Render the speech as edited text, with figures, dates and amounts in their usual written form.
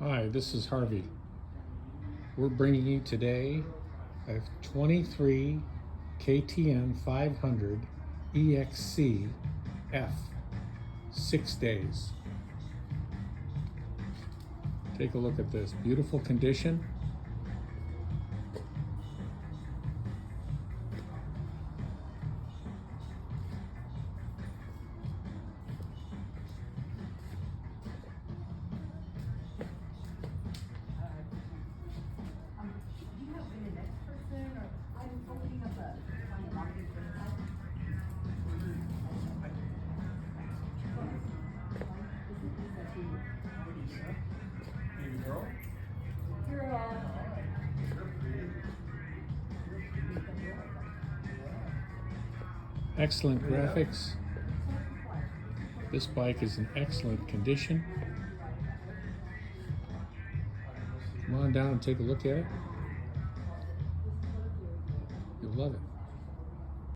Hi, this is Harvey. We're bringing you today a 23 KTM 500 EXC-F, 6 days. Take a look at this beautiful condition. Excellent graphics. This bike is in excellent condition. Come on down and take a look at it. You'll love it.